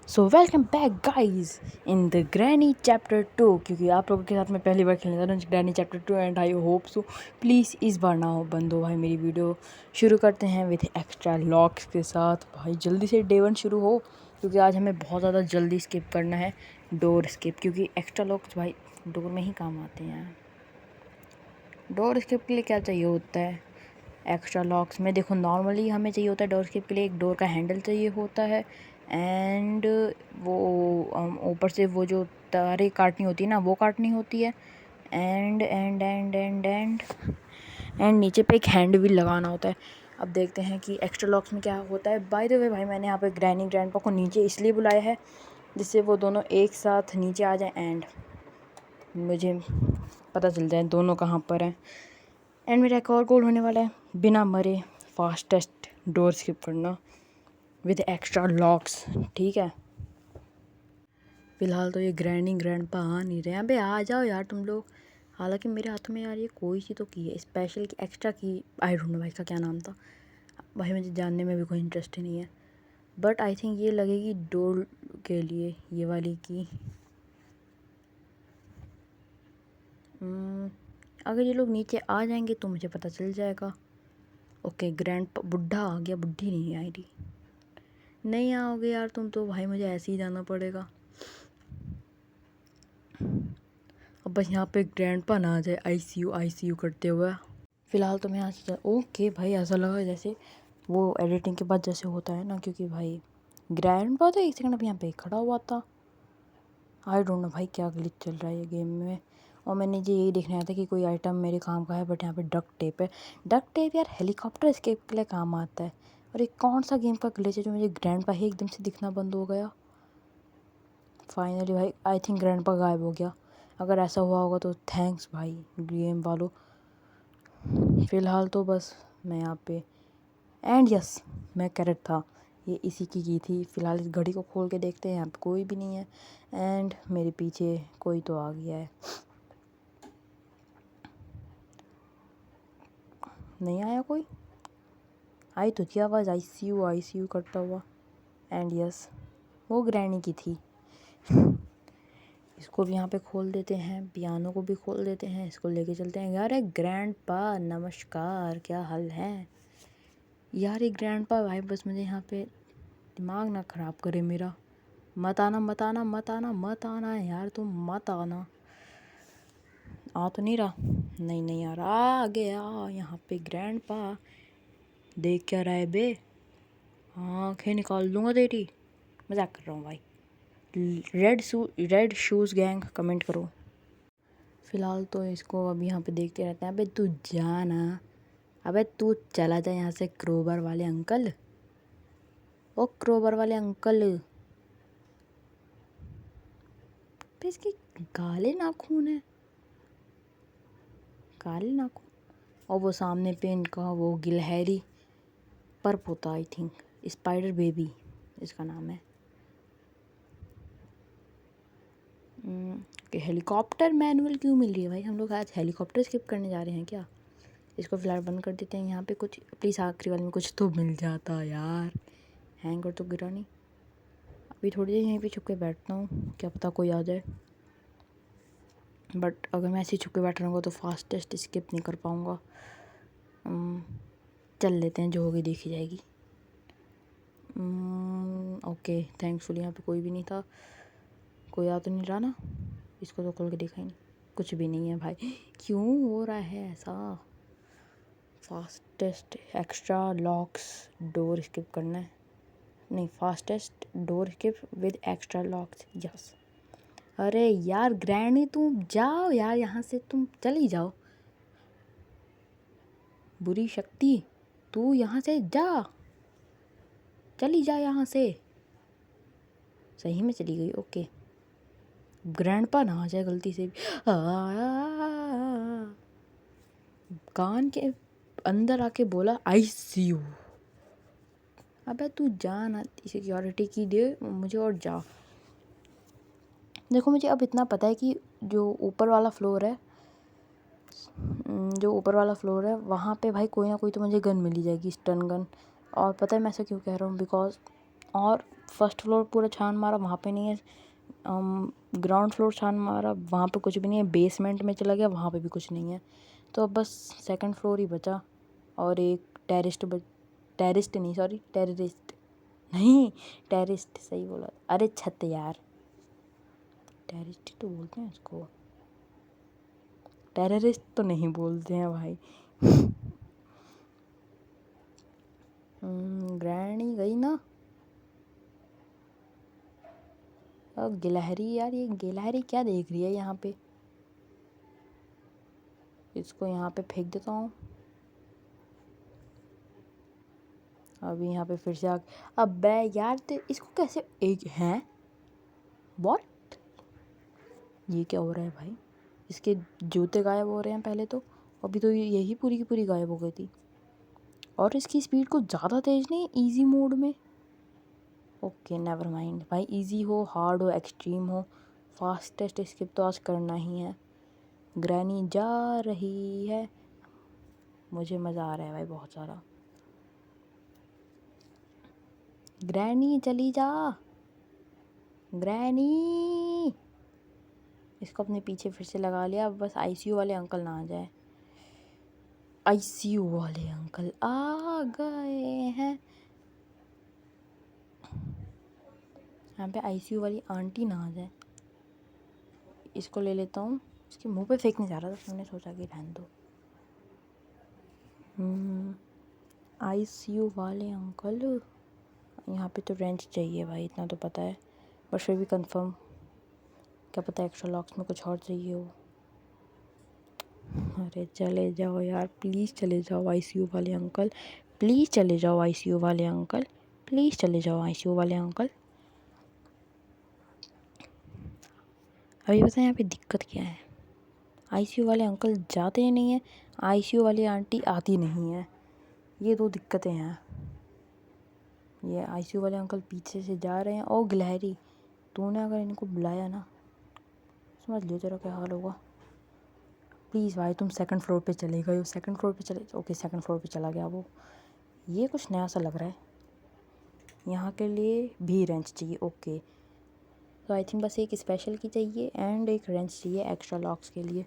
So welcome back guys in the granny chapter 2। क्योंकि आप लोगों के साथ मैं पहली बार खेलने जा रहा हूँ granny chapter 2 and I hope so please इस बार ना हो बंद हो भाई मेरी वीडियो। शुरू करते हैं विथ एक्स्ट्रा लॉक्स के साथ। भाई जल्दी से डे 1 शुरू हो क्योंकि आज हमें बहुत ज़्यादा जल्दी स्किप करना है डोर स्किप, क्योंकि एक्स्ट्रा लॉक्स भाई डोर में ही काम आते हैं। डोर स्किप के लिए क्या चाहिए होता है एक्स्ट्रा लॉक्स में? देखो नॉर्मली हमें चाहिए होता है डोर स्किप के लिए एक डोर का हैंडल चाहिए होता है एंड वो ऊपर से वो जो तारें काटनी होती है ना वो काटनी होती है and and and and and and नीचे पे एक हैंड व्हील लगाना होता है। अब देखते हैं कि एक्स्ट्रा लॉक्स में क्या होता है। बाय द वे भाई मैंने यहाँ पे ग्रैनी ग्रैंडपा को नीचे इसलिए बुलाया है जिससे वो दोनों एक साथ नीचे आ जाएं एंड मुझे पता चल जाए दोनों कहाँ पर हैं। एंड मेरा एक और गोल होने वाला है बिना मरे फास्टेस्ट डोर स्किप करना विद एक्स्ट्रा लॉक्स, ठीक है। फ़िलहाल तो ये ग्रैनी ग्रैंडपा आ नहीं रहे हैं। अबे आ जाओ यार तुम लोग। हालांकि मेरे हाथ में यार ये कोई सी तो की है स्पेशल की एक्स्ट्रा की, आई डोंट नो भाई इसका क्या नाम था भाई, मुझे जानने में भी कोई इंटरेस्ट ही नहीं है। बट आई थिंक ये लगेगी डोर के लिए ये वाली की। अगर ये लोग नीचे आ जाएंगे तो मुझे पता चल जाएगा। ओके ग्रैंड बुढ़ा आ गया, बुढ़ी नहीं आई थी। नहीं आओगे यार तुम तो भाई, मुझे ऐसे ही जाना पड़ेगा। अब बस यहाँ पे ग्रैंडपा ना आ जाए आईसीयू करते हुए। फ़िलहाल तो मैं यहाँ से ओके भाई ऐसा लगा जैसे वो एडिटिंग के बाद जैसे होता है ना, क्योंकि भाई ग्रैंडपा तो एक सेकंड अब यहाँ पे खड़ा हुआ था। आई डोंट नो भाई क्या ग्लिच चल रहा है ये गेम में। और मैंने जी यही देखना आया था कि कोई आइटम मेरे काम का है, बट यहाँ पे डक्ट टेप है। डक्ट टेप यार हेलीकॉप्टर एस्केप के लिए काम आता है। और एक कौन सा गेम का ग्लिच है जो मुझे ग्रैंडपा ही एकदम से दिखना बंद हो गया। फाइनली भाई आई थिंक ग्रैंडपा गायब हो गया। अगर ऐसा हुआ होगा तो थैंक्स भाई गेम वालों। फ़िलहाल तो बस मैं यहाँ पे एंड यस मैं करेक्ट था, ये इसी की थी। फ़िलहाल इस घड़ी को खोल के देखते हैं, यहाँ पे कोई भी नहीं है एंड मेरे पीछे कोई तो आ गया है। नहीं आया कोई, आई तो थी आवाज़ आईसीयू करता हुआ एंड यस वो ग्रैनी की थी। इसको भी यहाँ पे खोल देते हैं, पियानो को भी खोल देते हैं, इसको लेके चलते हैं। यार ग्रैंडपा नमस्कार, क्या हाल है यार? ये ग्रैंडपा भाई बस मुझे यहाँ पे दिमाग ना ख़राब करे मेरा। मत आना मत आना मत आना मत आना यार, तुम मत आना। आ तो नहीं रहा, नहीं नहीं यार आ गया यहाँ पे ग्रैंडपा। देख क्या रहा है बे, आँखें निकाल दूंगा तेरी। मजाक कर रहा हूँ भाई। रेड शूज़ गैंग कमेंट करो। फ़िलहाल तो इसको अब यहाँ पे देखते रहते हैं। अबे तू जाना, अबे तू चला जा यहाँ से क्रोबर वाले अंकल। ओ क्रोबर वाले अंकल पे इसके काले नाखून है, काले नाखून। और वो सामने पे इनका वो गिलहरी पर्प होता आई थिंक, स्पाइडर बेबी इसका नाम है। हेलीकॉप्टर मैनुअल क्यों मिल रही है भाई? हम लोग आज हेलीकॉप्टर स्किप करने जा रहे हैं क्या? इसको फ़िलहाल बंद कर देते हैं। यहाँ पे कुछ प्लीज़ आखिरी वाले में कुछ तो मिल जाता यार। हैंग कर तो गिरा नहीं। अभी थोड़ी देर यहीं पे छुप के बैठता हूँ, क्या पता कोई आ जाए। बट अगर मैं ऐसे ही छुप के बैठ रहूँगा तो फास्टेस्ट स्किप नहीं कर पाऊँगा। चल लेते हैं, जो होगी देखी जाएगी। ओके थैंकफुली यहाँ पे कोई भी नहीं था। कोई आ तो नहीं रहा ना? इसको तो खोल के देखा ही नहीं, कुछ भी नहीं है भाई। क्यों हो रहा है ऐसा? Fastest extra locks door skip करना है, नहीं fastest door skip with extra locks yes. अरे यार ग्रैनी तुम जाओ यार यहाँ से, तुम चली जाओ। बुरी शक्ति तू यहाँ से जा, चली जा यहाँ से। सही में चली गई, ओके। ग्रैंडपा ना आ जाए गलती से भी। कान के अंदर आके बोला आईसीयू। अबे तू जा ना, सिक्योरिटी की दे मुझे और जा। देखो मुझे अब इतना पता है कि जो ऊपर वाला फ्लोर है वहाँ पे भाई कोई ना कोई तो मुझे गन मिल ही जाएगी, स्टन गन। और पता है मैं ऐसा क्यों कह रहा हूँ? बिकॉज और फर्स्ट फ्लोर पूरा छान मारा, वहाँ पे नहीं है। ग्राउंड फ्लोर छान मारा, वहाँ पे कुछ भी नहीं है। बेसमेंट में चला गया, वहाँ पे भी कुछ नहीं है। तो अब बस सेकंड फ्लोर ही बचा और एक टेरिस्ट सही बोला। अरे छत यार, टेरिस्ट तो बोलते हैं इसको, टेररिस्ट तो नहीं बोलते हैं भाई। ग्रैनी गई ना। और गिलहरी यार, ये गिलहरी क्या देख रही है यहाँ पे। इसको यहाँ पे फेंक देता हूँ। अभी यहाँ पे फिर से अबे यार, तो इसको कैसे एक हैं। व्हाट, ये क्या हो रहा है भाई। इसके जूते गायब हो रहे हैं पहले तो, अभी तो यही पूरी की पूरी गायब हो गई थी। और इसकी स्पीड कुछ ज़्यादा तेज़ नहीं, इजी मोड में। ओके नेवर माइंड भाई, इजी हो, हार्ड हो, एक्सट्रीम हो, फास्टेस्ट स्किप तो आज करना ही है। ग्रैनी जा रही है, मुझे मज़ा आ रहा है भाई बहुत सारा। ग्रैनी चली जा, ग्रैनी। इसको अपने पीछे फिर से लगा लिया, अब बस आईसीयू वाले अंकल ना आ जाए। आईसीयू वाले अंकल आ गए हैं। यहाँ पे आईसीयू वाली आंटी ना आ जाए। इसको ले लेता हूँ, इसके मुंह पे फेंकने जा रहा था, मैंने सोचा कि रहने दो। आईसीयू वाले अंकल, यहाँ पे तो रेंच चाहिए भाई, इतना तो पता है, बट फिर भी कंफर्म, क्या पता एक्स्ट्रा लॉक्स में कुछ और चाहिए हो। अरे चले जाओ यार, प्लीज़ चले जाओ आईसीयू वाले अंकल, प्लीज़ चले जाओ आईसीयू वाले अंकल, प्लीज़ चले जाओ आईसीयू वाले अंकल। अभी पता है यहाँ पे दिक्कत क्या है। आईसीयू वाले अंकल जाते ही नहीं है, आईसीयू वाली आंटी आती नहीं है, ये दो दिक्कतें हैं। ये आईसीयू वाले अंकल पीछे से जा रहे हैं। ओ गिलहरी, तूने अगर इनको बुलाया ना, समझ लियो तेरा क्या हाल होगा। प्लीज़ भाई, तुम सेकंड फ्लोर पे चले गए हो, सेकंड फ्लोर पे चले। ओके सेकंड फ्लोर पे चला गया वो। ये कुछ नया सा लग रहा है। यहाँ के लिए भी रेंच चाहिए। ओके, तो आई थिंक बस एक स्पेशल की चाहिए एंड एक रेंच चाहिए एक्स्ट्रा लॉक्स के लिए।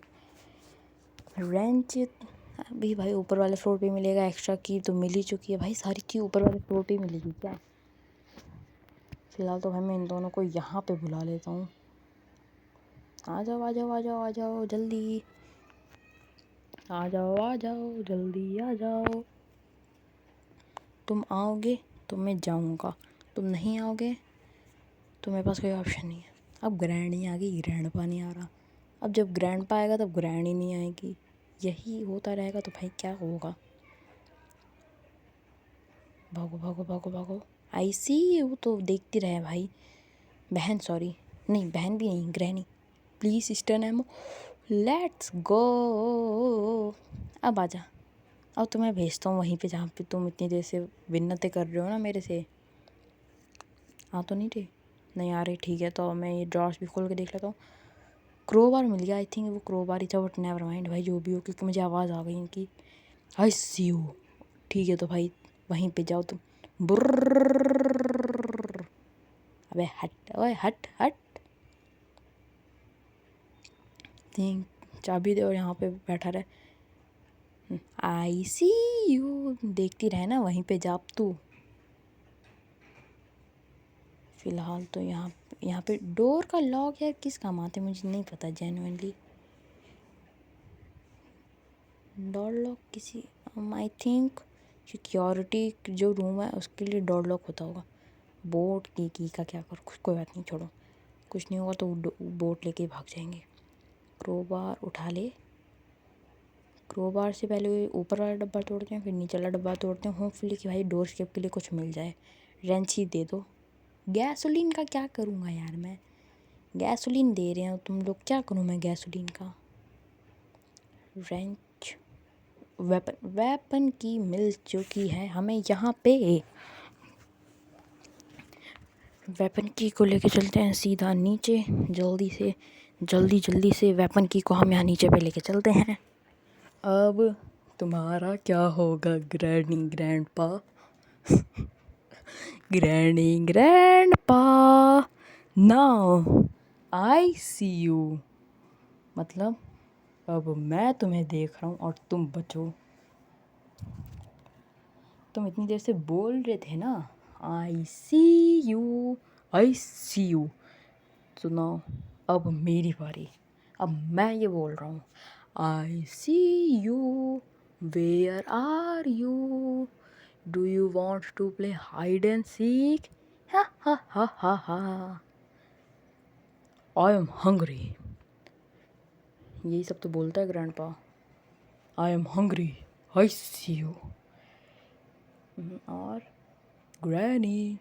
रेंच अभी भाई ऊपर वाले फ्लोर पे मिलेगा, एक्स्ट्रा की तो मिल ही चुकी है भाई, सारी की ऊपर वाले फ्लोर पे मिलेगी क्या। फिलहाल तो भाई मैं इन दोनों को यहाँ पे बुला लेता हूँ। आ जाओ आ जाओ आ जाओ आ जाओ जल्दी, आ जाओ जल्दी आ जाओ। तुम आओगे तो मैं जाऊँगा, तुम नहीं आओगे तो मेरे पास कोई ऑप्शन नहीं है। अब ग्रैंडी आ गई, ग्रैंडपा नहीं आ रहा। अब जब ग्रैंडपा आएगा तब ग्रैंडी नहीं आएगी, यही होता रहेगा तो भाई क्या होगा। भागो भागो भागो भागो। आईसी वो तो देखती रहे भाई। बहन, सॉरी नहीं बहन भी नहीं, granny please stern emo, let's go. अब आजा, अब तो मैं भेजता हूँ वहीं पे जहाँ पे तुम इतनी देर से विन्नतें कर रहे हो ना मेरे से। हाँ तो नहीं रही, नहीं आ रही, ठीक है। तो मैं ये ड्रॉर्स भी खोल के देख लेता हूँ। क्रोबार मिल गया, आई थिंक वो क्रोबार ही था, बट नेवर माइंड भाई जो भी हो, क्योंकि मुझे आवाज़ आ गई इनकी। आई सी यू, ठीक है तो भाई वहीं पे जाओ तुम। बुर्र, अबे हट, ओए हट हट। थिंक चाबी दे और यहाँ पे बैठा रहे। आई सी यू, देखती रहे ना वहीं पे जा तू। फ़िलहाल तो यहाँ पे डोर का लॉक यार किस काम आते मुझे नहीं पता जेन्युइनली। डोर लॉक किसी, आई थिंक सिक्योरिटी जो रूम है उसके लिए डोर लॉक होता होगा। बोट की का क्या कर, कोई बात नहीं, छोड़ो, कुछ नहीं होगा तो बोट लेके भाग जाएंगे। क्रोबार उठा ले, क्रोबार से पहले ऊपर वाला डब्बा तोड़ते हैं, फिर नीचे वाला डब्बा तोड़ते हैं, होपफुली कि भाई डोर स्केप के लिए कुछ मिल जाए। रेंच ही दे दो। गैसोलीन का क्या करूँगा यार मैं, गैसोलीन दे रहे हो तुम लोग, क्या करूँ मैं गैसोलीन का। रेंच, वेपन की मिल चुकी है हमें यहाँ पे। वेपन की को लेके चलते हैं सीधा नीचे, जल्दी से वेपन की को हम यहाँ नीचे पे लेके चलते हैं। अब तुम्हारा क्या होगा grandpa. Granny, grandpa, now I see you. मतलब अब मैं तुम्हें देख रहा हूँ और तुम बचो। तुम इतनी देर से बोल रहे थे ना, I see you, I see you. सुनो, अब मेरी बारी। अब मैं ये बोल रहा हूँ, I see you, where are you? Do you want to play hide and seek? Ha ha ha ha ha. I am hungry. यही सब तो बोलता है grandpa. I am hungry. I see you. और ग्रैनी।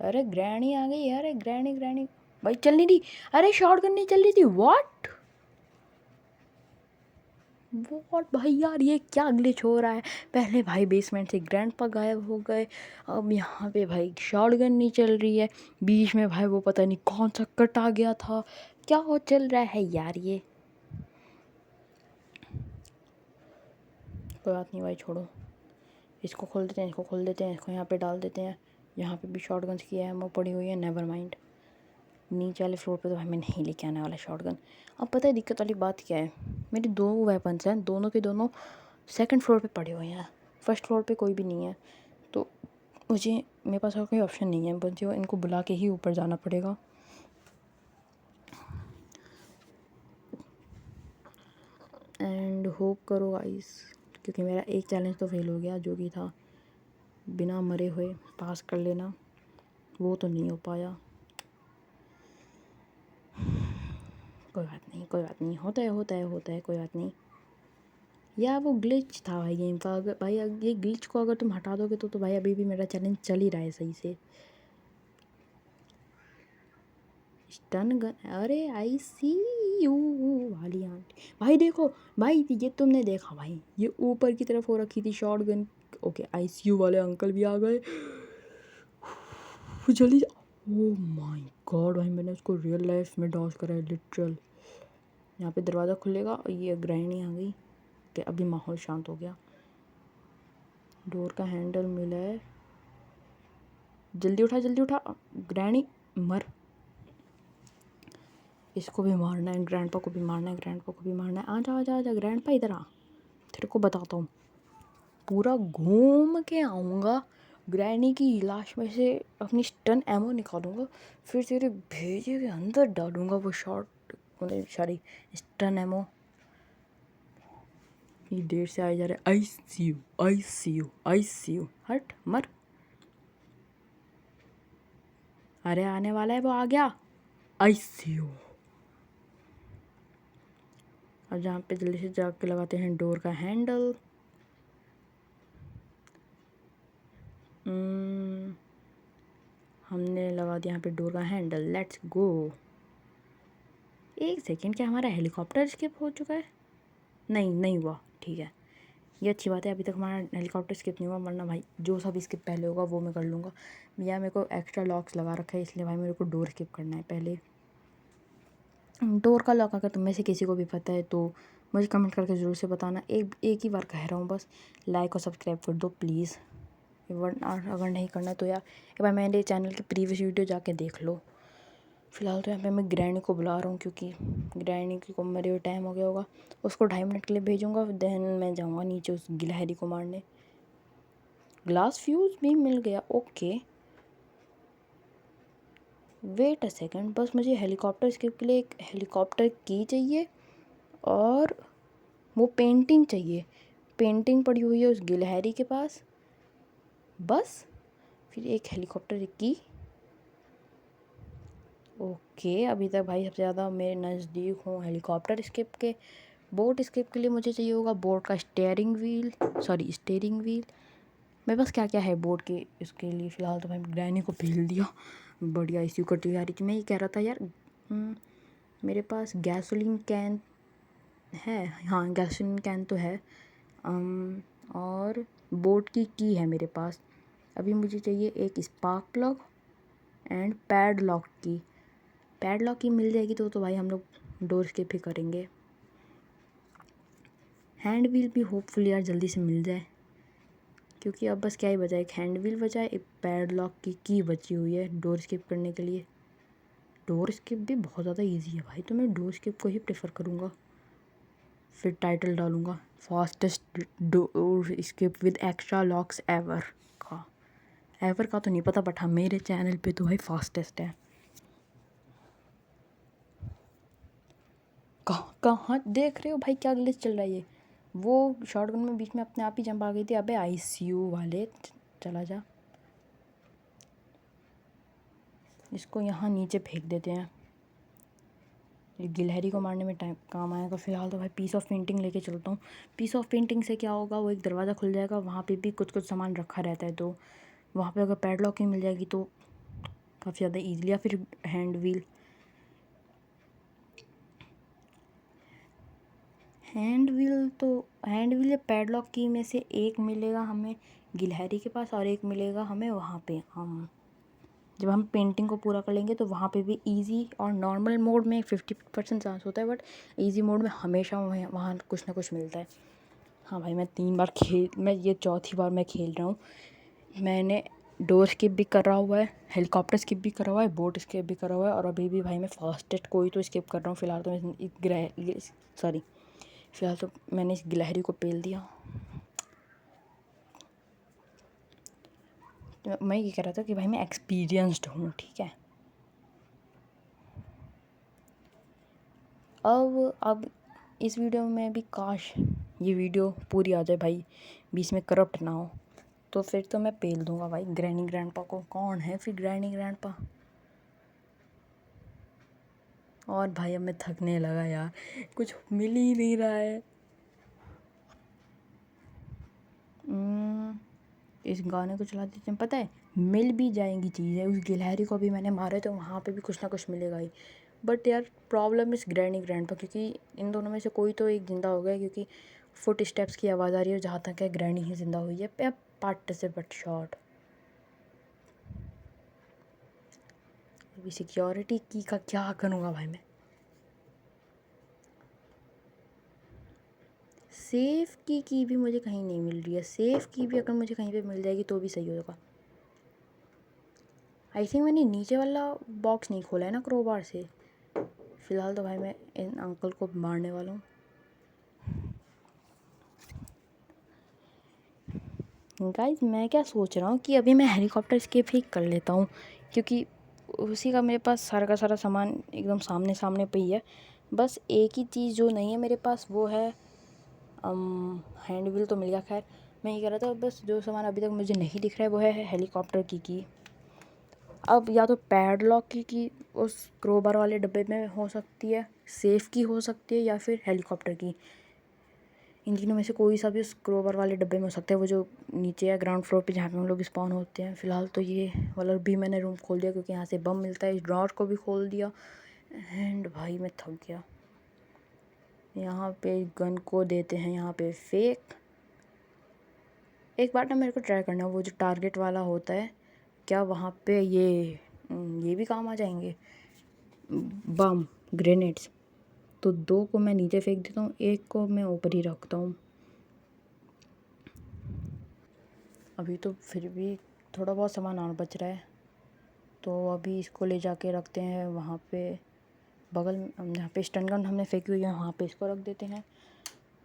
अरे ग्रैनी आ गई। अरे granny granny भाई चल नहीं रही। अरे शॉर्ट करनी चल रही थी। व्हाट भाई यार, ये क्या ग्लिच हो रहा है। पहले भाई बेसमेंट से ग्रैंडपा गायब हो गए, अब यहाँ पे भाई शॉर्ट गन नहीं चल रही है। बीच में भाई वो पता नहीं कौन सा कट आ गया था। क्या हो चल रहा है यार ये। कोई बात नहीं भाई, छोड़ो। इसको खोल देते हैं, इसको खोल देते हैं, इसको यहाँ पे डाल देते हैं। यहाँ पे भी शॉर्ट गन्स की एमो पड़ी हुई है, नेवर माइंड। नीचे वाले फ्लोर पे तो भाई मैं नहीं लेके आने वाला शॉर्ट गन। अब पता है दिक्कत वाली बात क्या है, मेरे दो वेपन्स हैं, दोनों के दोनों सेकंड फ्लोर पे पड़े हुए हैं। फर्स्ट फ्लोर पे कोई भी नहीं है, तो मेरे पास और कोई ऑप्शन नहीं है, मुझे इनको बुला के ही ऊपर जाना पड़ेगा। एंड होप करो गाइस, क्योंकि मेरा एक चैलेंज तो फेल हो गया, जो कि था बिना मरे हुए पास कर लेना, वो तो नहीं हो पाया। कोई बात नहीं, होता है, कोई बात नहीं। या वो ग्लिच था भाई गेम का। अगर भाई ये ग्लिच को अगर तुम हटा दोगे तो भाई अभी भी मेरा चैलेंज चल ही रहा है सही से। स्टन गन, अरे आई सी यू वाली आंटी। भाई देखो भाई, ये तुमने देखा भाई, ये ऊपर की तरफ हो रखी थी short gun. Okay, I see you वाले अंकल भी आ गए। जल्दी। ओह माय गॉड भाई, मैंने उसको रियल लाइफ में डॉज करा है, लिटरल। यहाँ पे दरवाज़ा खुलेगा और ये ग्रैनी आ गई कि अभी माहौल शांत हो गया। डोर का हैंडल मिला है, जल्दी उठा ग्रैनी मर। इसको भी मारना है, ग्रैंडपा को भी मारना है, आजा ग्रैंडपा इधर आ। तेरे को बताता हूँ, पूरा घूम के आऊँगा, ग्रैनी की लाश में से अपनी स्टन एमो निकालूंगा, फिर तेरे भेजे के अंदर डालूंगा वो शॉट, सॉरी स्टन एमो। ये देर से आए जा रहे। आई सी यू हट मर। अरे आने वाला है, वो आ गया। आई सी यू। और जहाँ पे जल्दी से जाके लगाते हैं डोर का हैंडल। हमने लगा दिया यहाँ पे डोर का हैंडल, लेट्स गो। एक सेकेंड, क्या हमारा हेलीकॉप्टर स्किप हो चुका है? नहीं हुआ, ठीक है, ये अच्छी बात है। अभी तक हमारा हेलीकॉप्टर स्किप नहीं हुआ, वरना भाई जो सब स्किप पहले होगा वो मैं कर लूँगा। या मेरे को एक्स्ट्रा लॉक्स लगा रखा है, इसलिए भाई मेरे को डोर स्किप करना है पहले। डोर का लॉक अगर तुम में से किसी को भी पता है तो मुझे कमेंट करके ज़रूर से बताना। एक ही बार कह रहा हूँ बस, लाइक और सब्सक्राइब कर दो प्लीज़। अगर नहीं करना तो यार एक बार मेरे चैनल की प्रीवियस वीडियो जाके देख लो। फ़िलहाल तो यहाँ पे मैं ग्रैनी को बुला रहा हूँ, क्योंकि ग्रैनी को मरे हुए टाइम हो गया होगा। उसको 2.5 मिनट के लिए भेजूँगा, देन मैं जाऊँगा नीचे उस गिलहरी को मारने। ग्लास फ्यूज़ भी मिल गया, ओके। वेट अ सेकेंड, बस मुझे हेलीकॉप्टर स्किप के लिए एक हेलीकॉप्टर की चाहिए और वो पेंटिंग चाहिए। पेंटिंग पड़ी हुई है उस गिलहरी के पास, बस। फिर एक हेलीकॉप्टर की। ओके, अभी तक भाई सबसे ज़्यादा मेरे नज़दीक हूँ हेलीकॉप्टर स्किप के। बोट स्किप के लिए मुझे चाहिए होगा बोट का स्टेयरिंग व्हील। मेरे पास क्या क्या है बोट के इसके लिए। फ़िलहाल तो भाई ग्रैनी को भेज दिया, बढ़िया इश्यू करती हुई आ रही थी। मैं ये कह रहा था यार, मेरे पास गैसोलीन कैन है, हाँ गैसोलीन कैन तो है, और बोट की है मेरे पास। अभी मुझे चाहिए एक स्पार्क प्लग एंड पैडलॉक की मिल जाएगी तो भाई हम लोग डोर स्किप ही करेंगे। हैंड व्हील भी होपफुली यार जल्दी से मिल जाए। क्योंकि अब बस क्या ही बचा है, एक हैंड व्हील बचा है, एक पैडलॉक की बची हुई है डोर स्किप करने के लिए। डोर स्किप भी बहुत ज़्यादा इजी है भाई, तो मैं डोर स्किप को ही प्रेफर करूँगा। फिर टाइटल डालूँगा fastest door skip with extra locks ever का। एवर का तो नहीं पता, बट हाँ मेरे चैनल पे तो भाई फास्टेस्ट है। कहाँ देख रहे हो भाई, क्या ग्लिच चल रहा है ये। वो शॉटगन में बीच में अपने आप ही जंप आ गई थी। अबे आईसीयू वाले चला जा, इसको यहाँ नीचे फेंक देते हैं, ये गिलहरी को मारने में टाइम काम आएगा। फिलहाल तो भाई पीस ऑफ पेंटिंग लेके चलता हूँ। पीस ऑफ पेंटिंग से क्या होगा, वो एक दरवाज़ा खुल जाएगा, वहाँ पे भी कुछ सामान रखा रहता है, तो वहाँ पे अगर पैडलॉक ही मिल जाएगी तो काफ़ी ज़्यादा ईजिली। या फिर हैंड व्हील या पैडलॉक की में से एक मिलेगा हमें गिलहरी के पास और एक मिलेगा हमें वहाँ पे। हम जब हम पेंटिंग को पूरा कर लेंगे तो वहाँ पे भी इजी और नॉर्मल मोड में 50% चांस होता है, बट इजी मोड में हमेशा वहाँ कुछ ना कुछ मिलता है। हाँ भाई मैं ये चौथी बार मैं खेल रहा हूँ। मैंने डोर स्किप भी करा हुआ है, हेलीकॉप्टर स्किप भी करा हुआ है, बोट स्किप भी करा हुआ है, और अभी भी भाई मैं फास्टेस्ट कोई तो स्किप कर रहा हूँ। फिलहाल तो मैंने इस गिलहरी को पेल दिया। तो मैं ये कह रहा था कि भाई मैं एक्सपीरियंस्ड हूँ, ठीक है। अब इस वीडियो में भी काश ये वीडियो पूरी आ जाए भाई, बीच में करप्ट ना हो, तो फिर तो मैं पेल दूंगा भाई ग्रैनी ग्रैंडपा को। कौन है फिर ग्रैनी ग्रैंडपा। और भाई अब मैं थकने लगा यार, कुछ मिल ही नहीं रहा है। इस गाने को चला देते हैं, पता है मिल भी जाएंगी चीज़ें। उस गिलहरी को भी मैंने मारा तो वहाँ पे भी कुछ ना कुछ मिलेगा ही। बट यार प्रॉब्लम इस ग्रैनी ग्रैंडपा, क्योंकि इन दोनों में से कोई तो एक ज़िंदा हो गया, क्योंकि फुट स्टेप्स की आवाज़ आ रही है, जहाँ तक है ग्रैनी ही ज़िंदा हुई है। पार्ट से बट शॉर्ट। अभी सिक्योरिटी की का क्या करूँगा भाई मैं। सेफ़ की भी मुझे कहीं नहीं मिल रही है। सेफ़ की भी अगर मुझे कहीं पे मिल जाएगी तो भी सही होगा। आई थिंक मैंने नीचे वाला बॉक्स नहीं खोला है ना क्रोबार से। फ़िलहाल तो भाई मैं इन अंकल को मारने वाला हूँ। गाइस मैं क्या सोच रहा हूँ कि अभी मैं हेलीकॉप्टर स्केप ही कर लेता हूँ, क्योंकि उसी का मेरे पास सारा का सारा सामान एकदम सामने सामने पे ही है। बस एक ही चीज़ जो नहीं है मेरे पास वो है हैंड व्हील तो मिल गया। खैर मैं ये कह रहा था, बस जो सामान अभी तक मुझे नहीं दिख रहा है वो है हेलीकॉप्टर की। अब या तो पैडलॉक की उस क्रोबार वाले डब्बे में हो सकती है, सेफ़ की हो सकती है, या फिर हेलीकॉप्टर की। इन तीनों में से कोई सा भी उस क्रोबार वाले डब्बे में हो सकता है, वो जो नीचे है ग्राउंड फ्लोर पे जहाँ पे हम लोग स्पॉन होते हैं। फ़िलहाल तो ये वाला भी मैंने रूम खोल दिया, क्योंकि यहाँ से बम मिलता है। इस ड्रॉर को भी खोल दिया एंड भाई मैं थक गया। यहाँ पे गन को देते हैं यहाँ पे फेक। एक बार ना मेरे को ट्राई करना, वो जो टारगेट वाला होता है, क्या वहाँ पे ये भी काम आ जाएंगे बम ग्रेनेड्स। तो 2 को मैं नीचे फेंक देता हूँ, 1 को मैं ऊपर ही रखता हूँ। अभी तो फिर भी थोड़ा बहुत सामान और बच रहा है, तो अभी इसको ले जाके रखते हैं वहाँ पे बगल में, जहाँ पे स्टन गन हमने फेंकी हुई है वहाँ पे इसको रख देते हैं।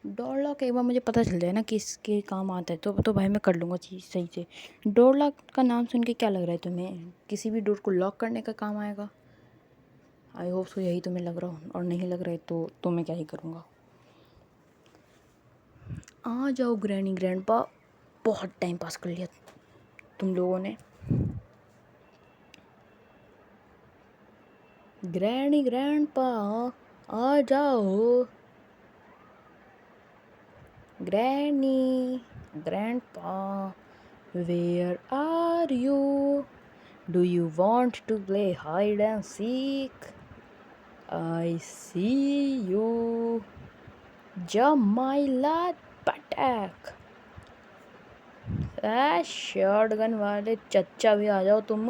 डोर लॉक एक बार मुझे पता चल जाए ना कि इसके काम आता है तो भाई मैं कर लूँगा चीज़ सही से। डोर लॉक का नाम सुन के क्या लग रहा है तुम्हें, किसी भी डोर को लॉक करने का काम आएगा? आई होप सो यही तुम्हें लग रहा हो, और नहीं लग रहा है तो मैं क्या ही करूँगा। आ जाओ ग्रैनी ग्रैंडपा, बहुत टाइम पास कर लिया तुम लोगों ने। ग्रैनी ग्रैंडपा आ जाओ। Granny grandpa where are you? Do you want to play hide and seek? I see you. Jump my lad attack. Shotgun वाले चच्चा भी आ जाओ तुम।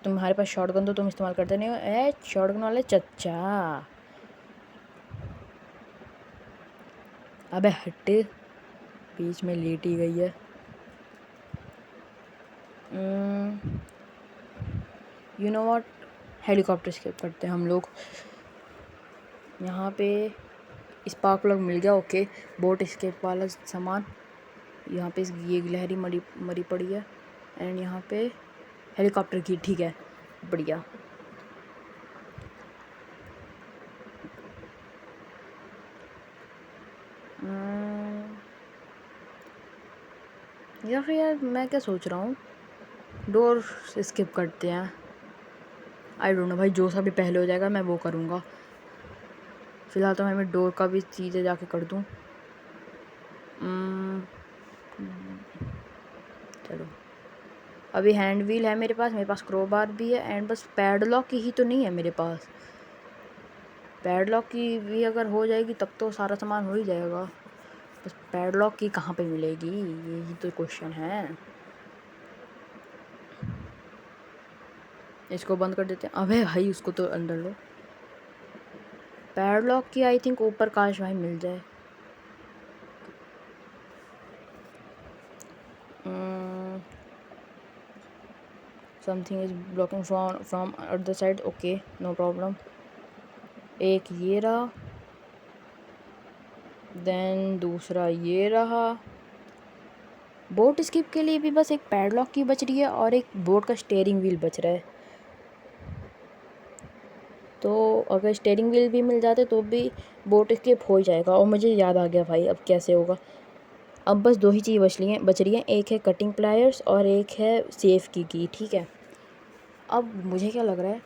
तुम्हारे पास शॉटगन तो तुम इस्तेमाल करते नहीं हो। शॉटगन वाले चच्चा, अबे हट, बीच में लेटी गई है। You know what, helicopter skip करते हैं हम लोग। यहाँ पे स्पार्क प्लग मिल गया, ओके। बोट स्केप वाला सामान यहाँ पे ये गिलहरी मरी मरी पड़ी है। एंड यहाँ पे हेलीकॉप्टर की, ठीक है, बढ़िया। या फिर यार मैं क्या सोच रहा हूँ, डोर स्किप करते हैं। आई डोंट नो भाई, जो सा भी पहले हो जाएगा मैं वो करूँगा। फ़िलहाल तो मैं डोर का भी चीज़ें जाके कर दूँ। चलो, अभी हैंड व्हील है मेरे पास क्रोबार भी है। एंड बस पैडलॉक की ही तो नहीं है मेरे पास। पैडलॉक की भी अगर हो जाएगी तब तो सारा सामान हो ही जाएगा। बस पैडलॉक की कहाँ पे मिलेगी, यही तो क्वेश्चन है। इसको बंद कर देते हैं। अबे भाई उसको तो अंदर लो। पैडलॉक की आई थिंक ऊपर काश भाई मिल जाए। Something is blocking from other side, okay no problem. एक ये रहा, देन दूसरा ये रहा। बोट स्किप के लिए भी बस एक पैडलॉक की बच रही है और एक बोट का स्टीयरिंग व्हील बच रहा है। तो अगर स्टीयरिंग व्हील भी मिल जाते तो भी बोट स्किप हो ही जाएगा। और मुझे याद आ गया भाई, अब कैसे होगा। अब बस दो ही चीज़ बच रही हैं, एक है कटिंग प्लायर्स और एक है सेफ की, ठीक है। अब मुझे क्या लग रहा है,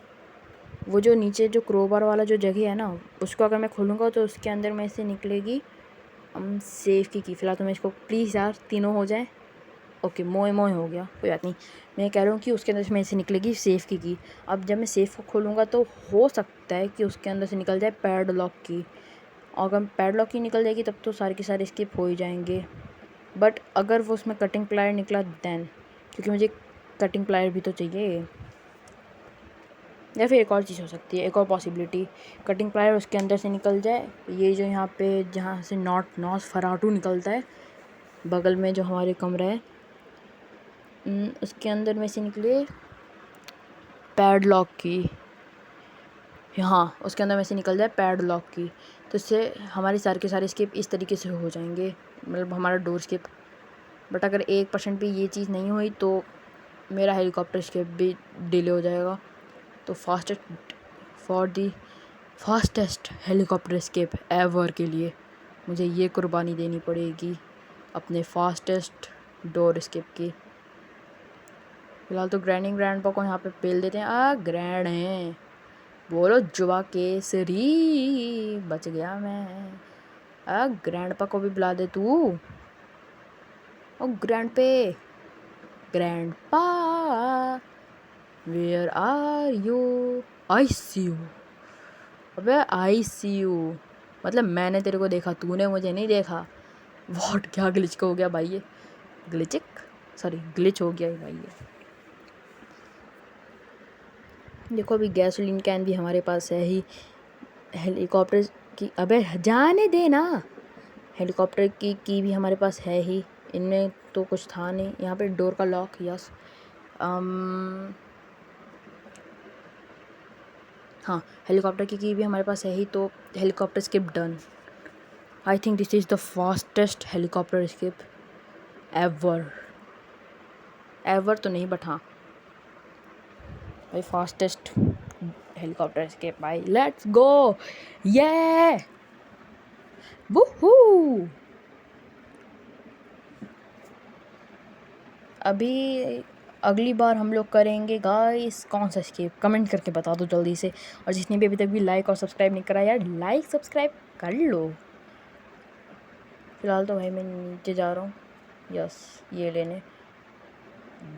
वो जो नीचे जो क्रोबार वाला जो जगह है ना, उसको अगर मैं खोलूँगा तो उसके अंदर में से निकलेगी सेफ की। फ़िलहाल तो मैं इसको प्लीज़ यार तीनों हो जाए, ओके। मोए मोए हो गया, कोई बात नहीं। मैं कह रहा हूँ कि उसके अंदर से मेरे से निकलेगी सेफ़ की। अब जब मैं सेफ़ को खोलूँगा तो हो सकता है कि उसके अंदर से निकल जाए पैडलॉक की। और अगर पैडलॉक की निकल जाएगी तब तो सारे के सारे स्किप हो ही जाएंगे। बट अगर वो उसमें कटिंग प्लायर निकला देन, क्योंकि मुझे कटिंग प्लायर भी तो चाहिए। या फिर एक और चीज़ हो सकती है, एक और पॉसिबिलिटी, कटिंग प्लायर उसके अंदर से निकल जाए। ये जो यहाँ पे जहाँ से नॉस फराटू निकलता है, बगल में जो हमारे कमरा है, उसके अंदर में से निकले पैडलॉक की। हाँ, उसके अंदर में से निकल जाए पैडलॉक की, तो इससे हमारे सारे के सारे स्किप इस तरीके से हो जाएंगे, मतलब हमारा डोर स्किप। बट अगर 1% भी ये चीज़ नहीं हुई तो मेरा हेलीकॉप्टर स्किप भी डिले हो जाएगा। तो फास्टेस्ट हेलीकॉप्टर स्केप एवर के लिए मुझे ये कुर्बानी देनी पड़ेगी, अपने फास्टेस्ट डोर स्केप की। फिलहाल तो ग्रैंडपा को यहाँ पे पेल देते हैं। ग्रैंड हैं, बोलो जुबा केसरी, बच गया मैं। ग्रैंडपा को भी बुला दे तू। Oh grandpa where are you, I see you. अबे आई सी यू मतलब मैंने तेरे को देखा, तूने मुझे नहीं देखा। वॉट, क्या ग्लिच हो गया भाई, ये ग्लिच हो गया भाई ये। देखो अभी गैसोलीन कैन भी हमारे पास है ही, हेलीकॉप्टर की, अबे जाने दे ना, हेलीकॉप्टर की भी हमारे पास है ही। इनमें तो कुछ था नहीं। यहाँ पे डोर का लॉक, यस। हाँ, हेलीकॉप्टर की भी हमारे पास है ही, तो helicopter skip done. I think this is the fastest helicopter skip ever तो नहीं, बट हाँ भाई फास्टेस्ट हेलीकॉप्टर स्किप भाई। लेट्स गो, ये वूहू। अभी अगली बार हम लोग करेंगे गाइस कौन सा स्किप, कमेंट करके बता दो जल्दी से। और जिसने भी अभी तक भी लाइक और सब्सक्राइब नहीं करा यार, लाइक सब्सक्राइब कर लो। फिलहाल तो भाई मैं नीचे जा रहा हूँ, यस, ये लेने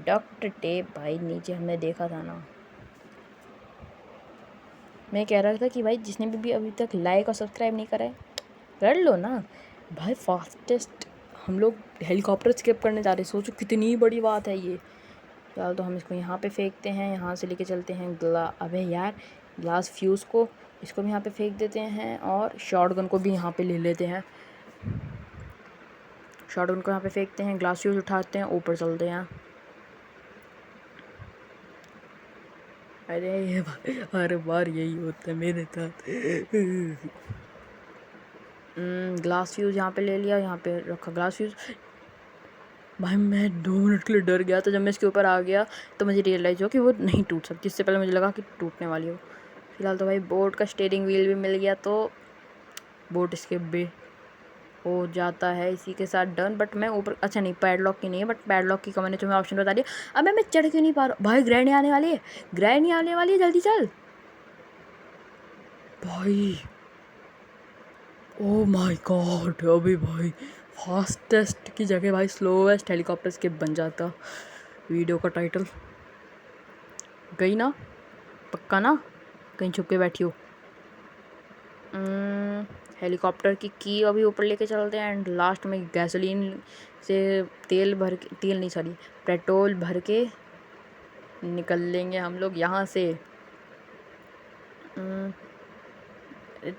डक्ट टेप भाई, नीचे हमने देखा था ना। मैं कह रहा था कि भाई जिसने भी अभी तक लाइक और सब्सक्राइब नहीं करा है कर लो ना भाई। फास्टेस्ट हम लोग हेलीकॉप्टर स्किप करने जा रहे हैं, सोचो कितनी बड़ी बात है ये। फिलहाल तो हम इसको यहाँ पे फेंकते हैं, यहाँ से लेके चलते हैं अबे यार ग्लास फ्यूज़ को, इसको भी यहाँ पे फेंक देते हैं। और शॉटगन को भी यहाँ पे ले लेते हैं, शॉटगन को यहाँ पे फेंकते हैं, ग्लास फ्यूज़ उठाते हैं, ऊपर चलते हैं। अरे ये भाई हर बार यही होता है मेरे साथ। ग्लास फ्यूज़ यहाँ पे ले लिया, यहाँ पे रखा ग्लास फ्यूज़। भाई मैं 2 मिनट के लिए डर गया था, जब मैं इसके ऊपर आ गया तो मुझे रियलाइज़ हुआ कि वो नहीं टूट सकती। इससे पहले मुझे लगा कि टूटने वाली हो। फिलहाल तो भाई बोट का स्टीयरिंग व्हील भी मिल गया, तो बोट इसके बे हो जाता है इसी के साथ डन। बट मैं ऊपर, अच्छा नहीं पैडलॉक की नहीं है, बट पैडलॉक की का मैंने तुम्हें ऑप्शन बता दिया। अब मैं चढ़ क्यों नहीं पा रहा भाई? ग्रैनी आने वाली है, ग्रैनी आने वाली है, जल्दी चल भाई। ओ माय गॉड, अभी भाई फास्टेस्ट की जगह भाई स्लोवेस्ट हेलीकॉप्टर स्केप बन जाता वीडियो का टाइटल। गई ना? पक्का ना कहीं छुप के बैठी हो? हेलीकॉप्टर की अभी ऊपर लेके चलते हैं एंड लास्ट में गैसोलीन से तेल भर के, तेल नहीं सॉरी पेट्रोल भर के निकल लेंगे हम लोग यहाँ से।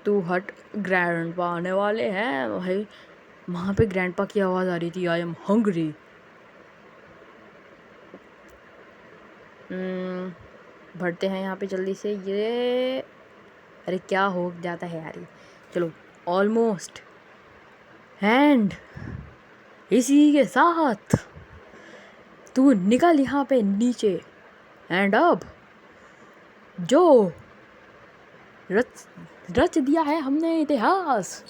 तू हट, ग्रैंडपा आने वाले हैं भाई। वहाँ पे ग्रैंडपा की आवाज़ आ रही थी, आई एम हंग्री। भरते हैं यहाँ पे जल्दी से ये। अरे क्या हो जाता है यार ये। चलो ऑलमोस्ट एंड इसी के साथ तू निकल यहाँ पे नीचे। एंड अब जो रच रच दिया है हमने इतिहास,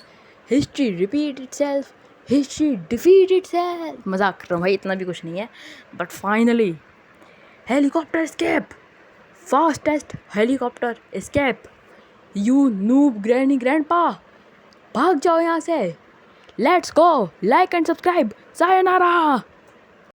history repeat itself, history defeat itself. मजाक कर रहा हूँ भाई, इतना भी कुछ नहीं है। But finally helicopter escape, fastest helicopter escape. You noob granny grandpa, भाग जाओ यहाँ से। Let's go, like and subscribe, sayonara.